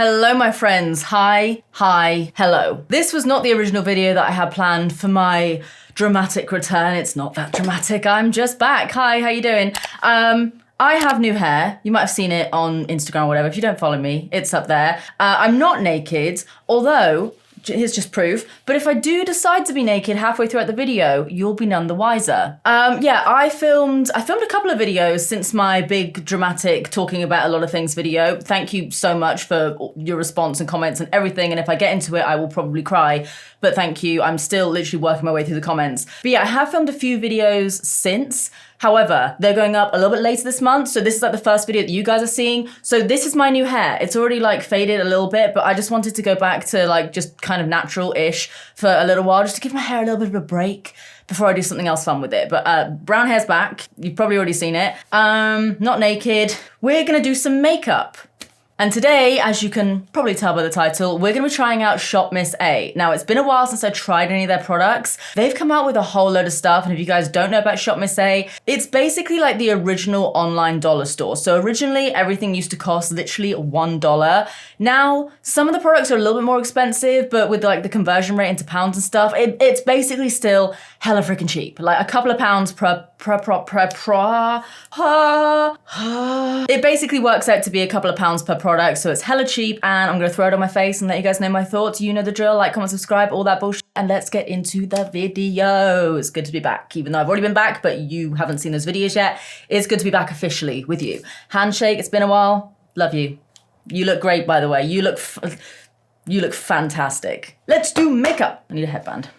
Hello, my friends. Hi, hello. This was not the original video that I had planned for my dramatic return. It's not that dramatic. I'm just back. Hi, how you doing? I have new hair. You might have seen it on Instagram or whatever. If you don't follow me, it's up there. I'm not naked, although, here's just proof, but if I do decide to be naked halfway throughout the video, you'll be none the wiser. Yeah, I filmed a couple of videos since my big dramatic talking about a lot of things video. Thank you so much for your response and comments and everything, and if I get into it, I will probably cry, but thank you. I'm still literally working my way through the comments. But yeah, I have filmed a few videos since. However, they're going up a little bit later this month, so this is like the first video that you guys are seeing. So this is my new hair. It's already like faded a little bit, but I just wanted to go back to like just kind of natural-ish for a little while, just to give my hair a little bit of a break before I do something else fun with it. But brown hair's back. You've probably already seen it. Not naked. We're gonna do some makeup. And today, as you can probably tell by the title, we're gonna be trying out Shop Miss A. Now, it's been a while since I tried any of their products. They've come out with a whole load of stuff, and if you guys don't know about Shop Miss A, it's basically like the original online dollar store. So originally, everything used to cost literally $1. Now, some of the products are a little bit more expensive, but with like the conversion rate into pounds and stuff, it's basically still hella freaking cheap. Like a couple of pounds it basically works out to be a couple of pounds per product, so it's hella cheap, and I'm gonna throw it on my face and let you guys know my thoughts. You know the drill, like, comment, subscribe, all that bullshit, and let's get into the video. It's good to be back, even though I've already been back, but you haven't seen those videos yet. It's good to be back officially with you. Handshake, it's been a while. Love you. You look great, by the way. You look fantastic. Let's do makeup. I need a headband.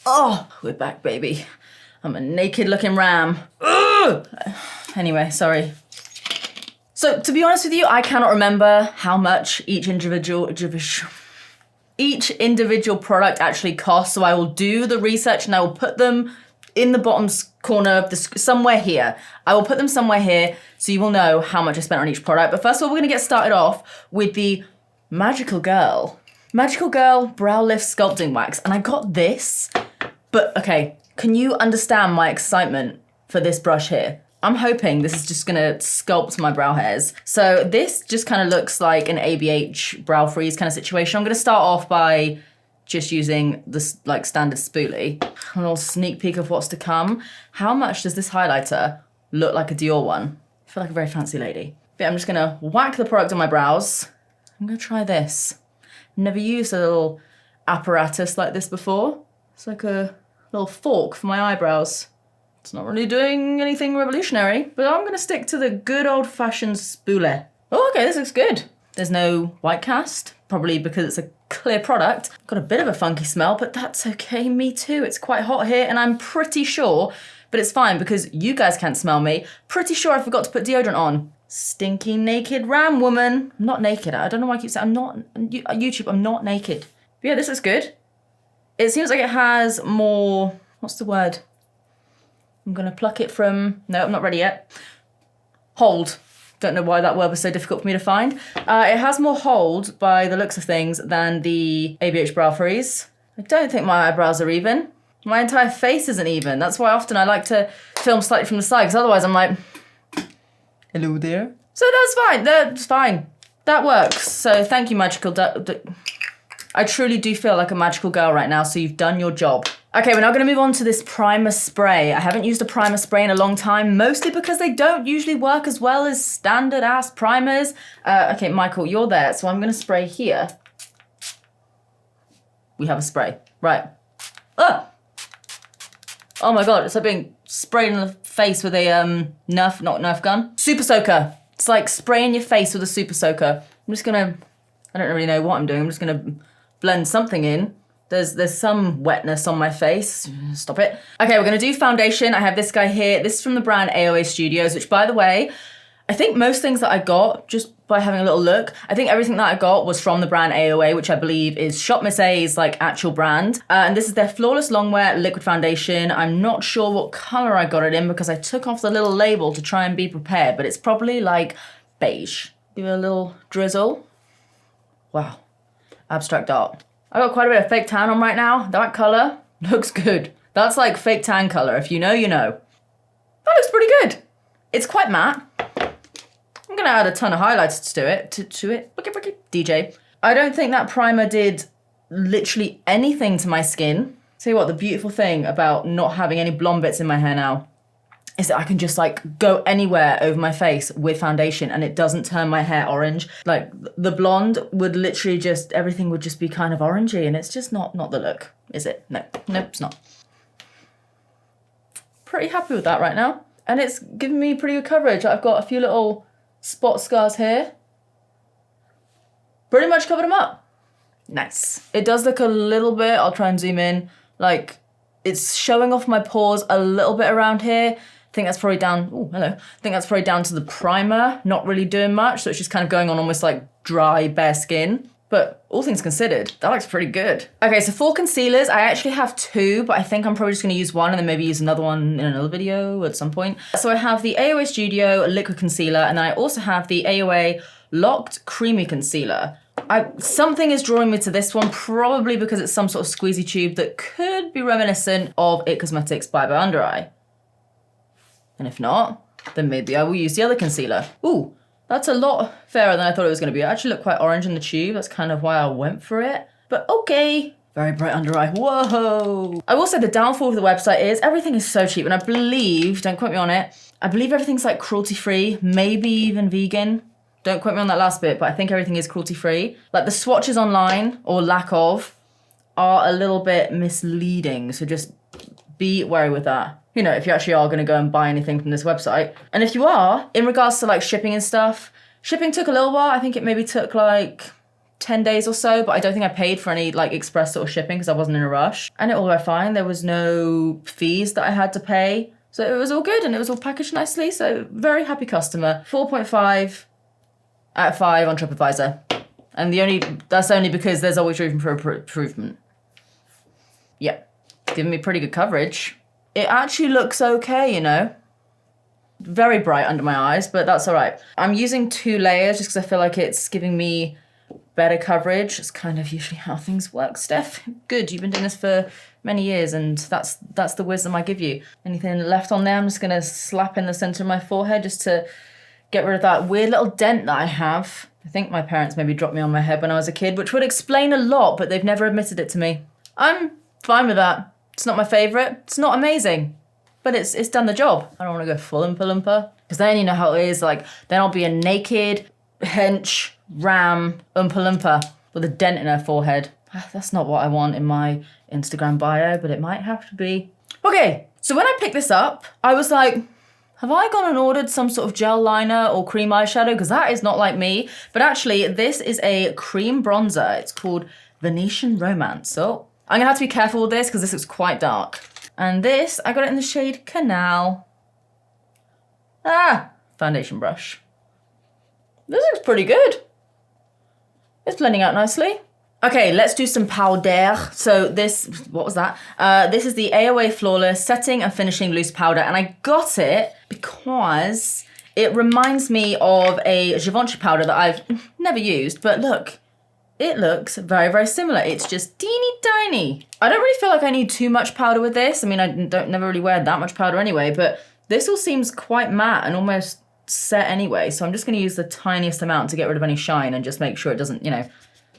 Oh, we're back, baby. I'm a naked looking ram. Ugh! Anyway, sorry. So to be honest with you, I cannot remember how much each individual product actually costs. So I will do the research and I will put them in the bottom corner of the, somewhere here. I will put them somewhere here so you will know how much I spent on each product. But first of all, we're gonna get started off with the Magical Girl Brow Lift Sculpting Wax. And I got this, but okay, can you understand my excitement for this brush here? I'm hoping this is just gonna sculpt my brow hairs. So this just kind of looks like an ABH brow freeze kind of situation. I'm gonna start off by just using this like standard spoolie. A little sneak peek of what's to come. How much does this highlighter look like a Dior one? I feel like a very fancy lady. But I'm just gonna whack the product on my brows. I'm gonna try this. Never used a little apparatus like this before. It's like a little fork for my eyebrows. It's not really doing anything revolutionary, but I'm gonna stick to the good old-fashioned spoolie. Oh, okay, this looks good. There's no white cast, probably because it's a clear product. Got a bit of a funky smell, but that's okay, me too. It's quite hot here, and I'm pretty sure, but it's fine because you guys can't smell me, pretty sure I forgot to put deodorant on. Stinky naked ram woman. I'm not naked, I don't know why I keep saying I'm not, YouTube, I'm not naked. But yeah, this looks good. It seems like it has more, what's the word? I'm gonna pluck it from, no, I'm not ready yet. Hold. Don't know why that word was so difficult for me to find. It has more hold by the looks of things than the ABH Brow Freeze. I don't think my eyebrows are even. My entire face isn't even. That's why often I like to film slightly from the side, because otherwise I'm like, hello there. So that's fine. That works. So thank you, Magical. I truly do feel like a magical girl right now, so you've done your job. Okay, we're now gonna move on to this primer spray. I haven't used a primer spray in a long time, mostly because they don't usually work as well as standard ass primers. Okay, Michael, you're there, so I'm gonna spray here. We have a spray, right. Oh my God, it's like being sprayed in the face with a not Nerf gun. Super soaker. It's like spraying your face with a super soaker. I'm just gonna, I don't really know what I'm doing. I'm just gonna blend something in. There's some wetness on my face. Stop it. Okay, we're gonna do foundation. I have this guy here. This is from the brand AOA Studios, which by the way, I think most things that I got, just by having a little look, I think everything that I got was from the brand AOA, which I believe is Shop Miss A's like actual brand. And this is their Flawless Longwear Liquid Foundation. I'm not sure what color I got it in because I took off the little label to try and be prepared, but it's probably like beige. Give it a little drizzle. Wow, abstract art. I got quite a bit of fake tan on right now. That color looks good. That's like fake tan color. If you know, you know. That looks pretty good. It's quite matte. I'm gonna add a ton of highlights to it. Look at DJ. I don't think that primer did literally anything to my skin. Tell you what, the beautiful thing about not having any blonde bits in my hair now is that I can just like go anywhere over my face with foundation and it doesn't turn my hair orange. Like the blonde would literally just, everything would just be kind of orangey and it's just not the look, is it? No, nope, it's not. Pretty happy with that right now. And it's giving me pretty good coverage. I've got a few little spot scars here. Pretty much covered them up. Nice. It does look a little bit, I'll try and zoom in, like it's showing off my pores a little bit around here. I think that's probably down, oh, hello. I think that's probably down to the primer, not really doing much. So it's just kind of going on almost like dry, bare skin. But all things considered, that looks pretty good. Okay, so for concealers, I actually have two, but I think I'm probably just gonna use one and then maybe use another one in another video at some point. So I have the AOA Studio Liquid Concealer, and then I also have the AOA Locked Creamy Concealer. Something is drawing me to this one, probably because it's some sort of squeezy tube that could be reminiscent of IT Cosmetics Bye Bye Under Eye. And if not, then maybe I will use the other concealer. Ooh, that's a lot fairer than I thought it was gonna be. It actually looked quite orange in the tube. That's kind of why I went for it. But okay, very bright under eye, whoa. I will say the downfall of the website is everything is so cheap, and I believe, don't quote me on it, I believe everything's like cruelty-free, maybe even vegan. Don't quote me on that last bit, but I think everything is cruelty-free. Like the swatches online, or lack of, are a little bit misleading, so just be wary with that. You know, if you actually are gonna go and buy anything from this website. And if you are, in regards to like shipping and stuff, shipping took a little while. I think it maybe took like 10 days or so, but I don't think I paid for any like express sort of shipping because I wasn't in a rush. And it all went fine. There was no fees that I had to pay. So it was all good and it was all packaged nicely. So very happy customer. 4.5 out of 5 on TripAdvisor. And that's only because there's always room for improvement. Yeah, giving me pretty good coverage. It actually looks okay, you know. Very bright under my eyes, but that's all right. I'm using 2 layers just because I feel like it's giving me better coverage. It's kind of usually how things work, Steph. Good, you've been doing this for many years and that's the wisdom I give you. Anything left on there, I'm just gonna slap in the center of my forehead just to get rid of that weird little dent that I have. I think my parents maybe dropped me on my head when I was a kid, which would explain a lot, but they've never admitted it to me. I'm fine with that. It's not my favorite. It's not amazing, but it's done the job. I don't want to go full Oompa Loompa because then you know how it is. Like then I'll be a naked hench ram Oompa Loompa with a dent in her forehead. That's not what I want in my Instagram bio, but it might have to be. Okay, so when I picked this up, I was like, have I gone and ordered some sort of gel liner or cream eyeshadow? Because that is not like me. But actually, this is a cream bronzer. It's called Venetian Romance. So I'm gonna have to be careful with this because this looks quite dark. And this, I got it in the shade Canal. Foundation brush. This looks pretty good. It's blending out nicely. Okay, let's do some powder. So this, what was that? This is the AOA Flawless Setting and Finishing Loose Powder. And I got it because it reminds me of a Givenchy powder that I've never used, but look. It looks very, very similar. It's just teeny tiny. I don't really feel like I need too much powder with this. I mean, I never really wear that much powder anyway, but this all seems quite matte and almost set anyway. So I'm just gonna use the tiniest amount to get rid of any shine and just make sure it doesn't, you know,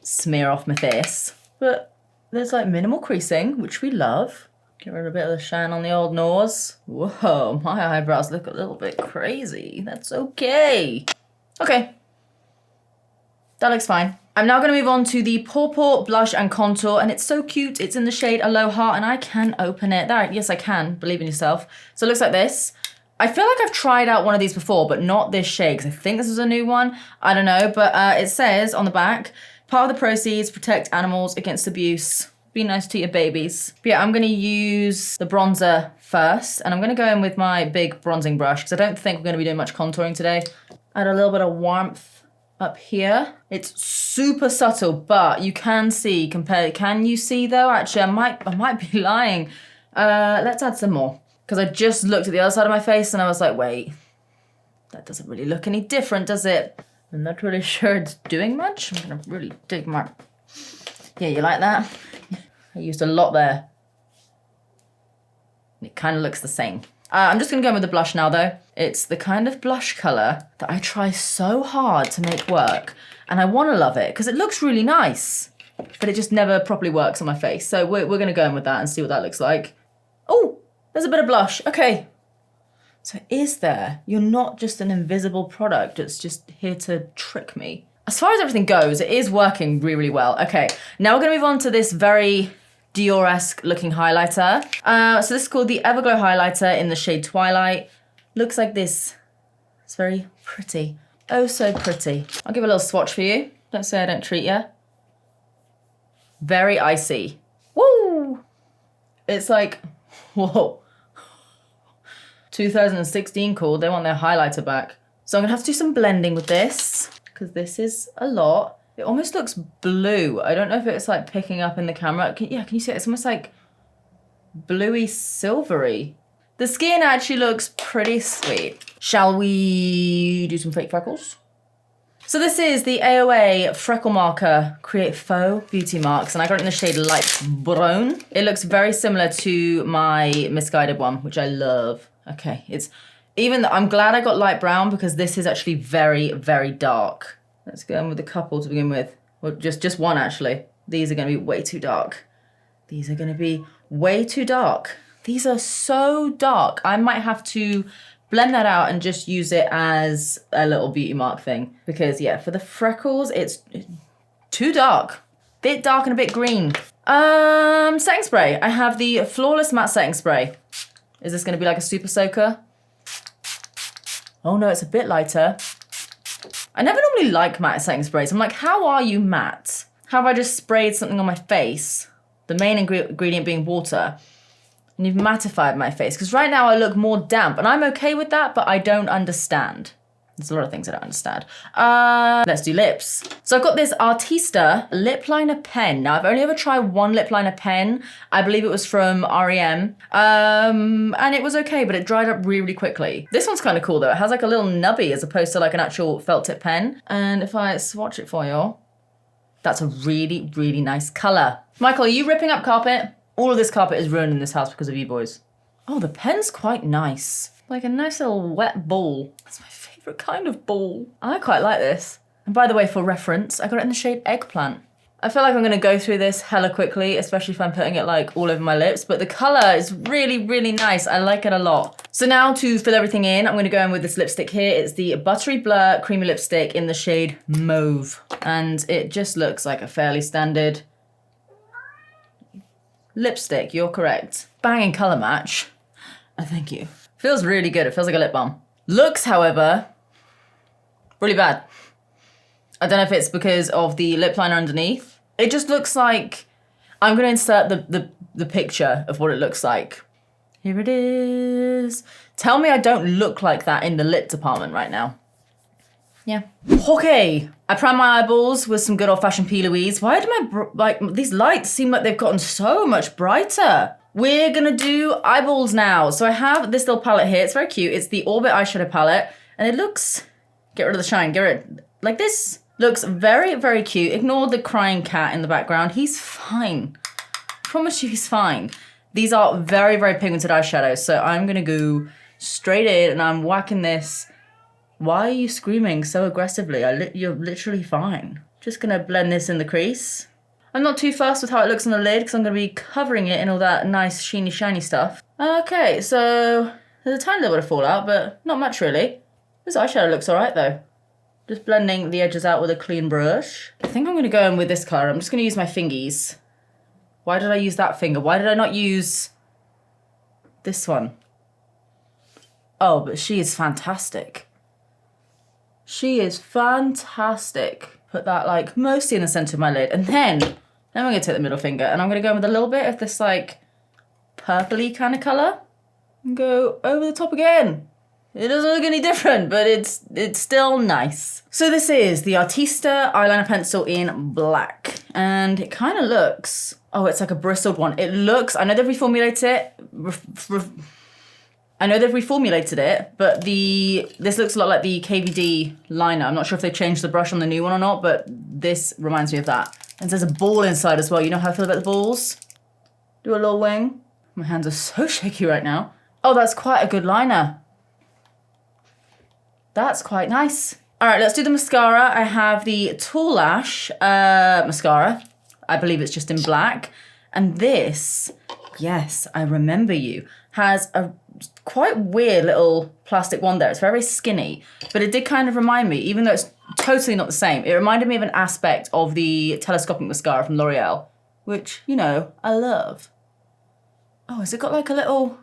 smear off my face. But there's like minimal creasing, which we love. Get rid of a bit of the shine on the old nose. Whoa, my eyebrows look a little bit crazy. That's okay. Okay, that looks fine. I'm now gonna move on to the Pawpaw Blush and Contour, and it's so cute. It's in the shade Aloha, and I can open it. There, yes I can, believe in yourself. So it looks like this. I feel like I've tried out one of these before, but not this shade, because I think this is a new one. I don't know, but it says on the back, part of the proceeds, protect animals against abuse. Be nice to your babies. But yeah, I'm gonna use the bronzer first, and I'm gonna go in with my big bronzing brush, because I don't think we're gonna be doing much contouring today. Add a little bit of warmth up here. It's super subtle, but you can see compared. Can you see though? Actually, I might be lying. Let's add some more because I just looked at the other side of my face and I was like, wait, that doesn't really look any different, does it? I'm not really sure it's doing much. I'm gonna really dig my. Yeah, you like that? I used a lot there. It kind of looks the same. I'm just gonna go in with the blush now though. It's the kind of blush color that I try so hard to make work. And I wanna love it because it looks really nice, but it just never properly works on my face. So we're gonna go in with that and see what that looks like. Oh, there's a bit of blush, okay. So is there? You're not just an invisible product that's just here to trick me. As far as everything goes, it is working really, really well. Okay, now we're gonna move on to this very Dior-esque looking highlighter. So this is called the Everglow highlighter in the shade Twilight. Looks like this. It's very pretty. Oh, so pretty. I'll give a little swatch for you. Don't say I don't treat you. Very icy. Woo! It's like, whoa. 2016 called, they want their highlighter back. So I'm gonna have to do some blending with this because this is a lot. It almost looks blue. I don't know if it's like picking up in the camera. Can you see it? It's almost like bluey silvery. The skin actually looks pretty sweet. Shall we do some fake freckles? So this is the AOA Freckle Marker Create Faux Beauty Marks, and I got it in the shade Light Brown. It looks very similar to my Misguided one, which I love. Okay, I'm glad I got light brown because this is actually very, very dark. Let's go in with a couple to begin with. Well, just one actually. These are gonna be way too dark. These are gonna be way too dark. These are so dark. I might have to blend that out and just use it as a little beauty mark thing. Because yeah, for the freckles, it's too dark. Bit dark and a bit green. Setting spray. I have the Flawless Matte Setting Spray. Is this gonna be like a super soaker? Oh no, it's a bit lighter. I never normally like matte setting sprays. I'm like, how are you matte? How have I just sprayed something on my face? The main ingredient being water. And you've mattified my face. Because right now I look more damp. And I'm okay with that, but I don't understand. There's a lot of things I don't understand. Let's do lips. So I've got this Artista lip liner pen. Now I've only ever tried one lip liner pen. I believe it was from REM. And it was okay, but it dried up really, really quickly. This one's kind of cool though. It has like a little nubby as opposed to like an actual felt tip pen. And if I swatch it for you, that's a really, really nice color. Michael, are you ripping up carpet? All of this carpet is ruined in this house because of you boys. Oh, the pen's quite nice. Like a nice little wet ball. That's my favorite kind of ball. I quite like this. And by the way, for reference, I got it in the shade Eggplant. I feel like I'm gonna go through this hella quickly, especially if I'm putting it like all over my lips, but the color is really, really nice. I like it a lot. So now to fill everything in, I'm gonna go in with this lipstick here. It's the Buttery Blur Creamy Lipstick in the shade Mauve. And it just looks like a fairly standard lipstick, you're correct. Banging color match. Thank you. Feels really good, it feels like a lip balm. Looks, however, really bad. I don't know if it's because of the lip liner underneath. It just looks like, I'm gonna insert the picture of what it looks like. Here it is. Tell me I don't look like that in the lip department right now. Yeah. Okay, I primed my eyeballs with some good old-fashioned P. Louise. Why do these lights seem like they've gotten so much brighter? We're gonna do eyeballs now. So I have this little palette here. It's very cute. It's the Orbit eyeshadow palette. And it looks, get rid of the shine, get rid, like this. Looks very, very cute. Ignore the crying cat in the background. He's fine. I promise you he's fine. These are very, very pigmented eyeshadows. So I'm gonna go straight in and I'm whacking this. Why are you screaming so aggressively? You're literally fine. Just gonna blend this in the crease. I'm not too fussed with how it looks on the lid because I'm gonna be covering it in all that nice sheeny shiny stuff. Okay, so there's a tiny little bit of fallout, but not much really. This eyeshadow looks all right though. Just blending the edges out with a clean brush. I think I'm gonna go in with this color. I'm just gonna use my fingies. Why did I use that finger? Why did I not use this one? Oh, but she is fantastic. She is fantastic. Put that like mostly in the center of my lid. And then I'm gonna take the middle finger and I'm gonna go in with a little bit of this like purpley kind of color and go over the top again. It doesn't look any different, but it's still nice. So this is the Artista eyeliner pencil in black. And it kind of looks, oh, it's like a bristled one. It looks, I know they've reformulated it. But this looks a lot like the KVD liner. I'm not sure if they changed the brush on the new one or not, but this reminds me of that. And there's a ball inside as well. You know how I feel about the balls? Do a little wing. My hands are so shaky right now. Oh, that's quite a good liner. That's quite nice. All right, let's do the mascara. I have the Tall Lash mascara. I believe it's just in black. And this, yes, I remember you, has a quite weird little plastic one there. It's very skinny, but it did kind of remind me, even though it's totally not the same, it reminded me of an aspect of the telescopic mascara from L'Oreal, which, you know, I love. Oh, has it got like a little,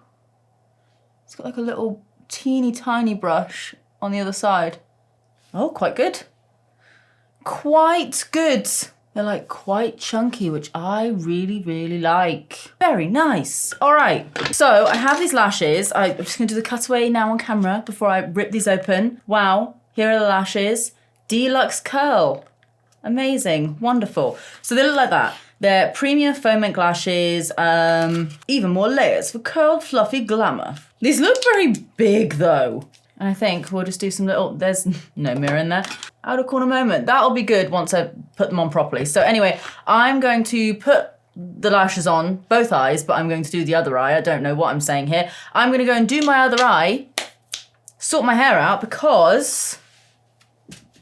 it's got like a little teeny tiny brush on the other side. Oh, quite good. Quite good. They're like quite chunky, which I really, really like. Very nice. All right, so I have these lashes. I'm just gonna do the cutaway now on camera before I rip these open. Wow, here are the lashes. Deluxe curl. Amazing, wonderful. So they look like that. They're premium foam ink lashes, even more layers for curled, fluffy glamour. These look very big though. And I think we'll just do some little, there's no mirror in there. Outer corner moment. That'll be good once I put them on properly. So anyway, I'm going to put the lashes on both eyes, but I'm going to do the other eye. I don't know what I'm saying here. I'm going to go and do my other eye, sort my hair out because,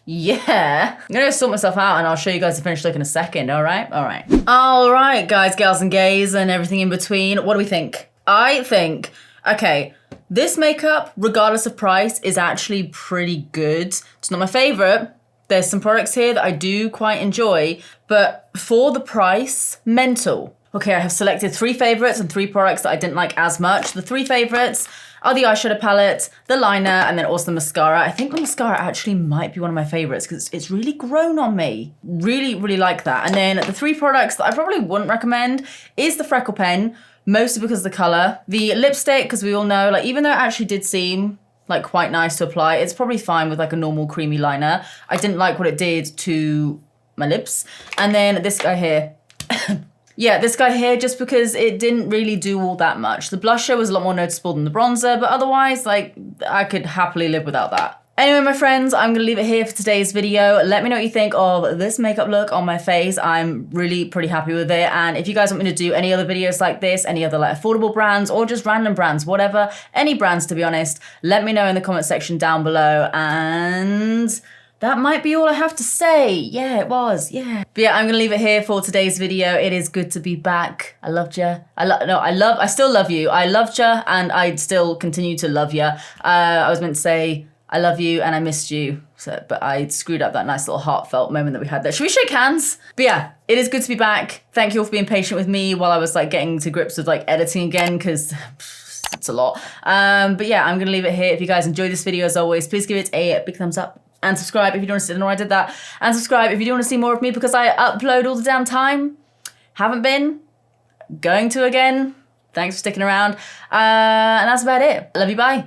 yeah. I'm going to sort myself out and I'll show you guys the finished look in a second, all right? All right. All right, guys, gals and gays and everything in between. What do we think? I think, okay, this makeup, regardless of price, is actually pretty good. It's not my favorite. There's some products here that I do quite enjoy, but for the price, mental. Okay, I have selected 3 favorites and 3 products that I didn't like as much. The 3 favorites are the eyeshadow palette, the liner, and then also the mascara. I think the mascara actually might be one of my favorites because it's really grown on me. Really, really like that. And then the 3 products that I probably wouldn't recommend is the freckle pen, mostly because of the color. The lipstick, because we all know, like, even though it actually did seem like quite nice to apply, it's probably fine with like a normal creamy liner. I didn't like what it did to my lips. And then this guy here. Yeah, this guy here, just because it didn't really do all that much. The blusher was a lot more noticeable than the bronzer, but otherwise, like, I could happily live without that. Anyway, my friends, I'm gonna leave it here for today's video. Let me know what you think of this makeup look on my face. I'm really pretty happy with it. And if you guys want me to do any other videos like this, any other like affordable brands or just random brands, whatever, any brands to be honest, let me know in the comment section down below. And that might be all I have to say. Yeah, it was, yeah. But yeah, I'm gonna leave it here for today's video. It is good to be back. I loved ya. I still love you. I loved ya and I'd still continue to love ya. I was meant to say, I love you and I missed you. So, but I screwed up that nice little heartfelt moment that we had there. Should we shake hands? But yeah, it is good to be back. Thank you all for being patient with me while I was like getting to grips with like editing again, because it's a lot. But yeah, I'm gonna leave it here. If you guys enjoyed this video, as always, please give it a big thumbs up and subscribe if you don't want to see, I know I did that. And subscribe if you do want to see more of me because I upload all the damn time. Haven't been, going to again. Thanks for sticking around. And that's about it. I love you, bye.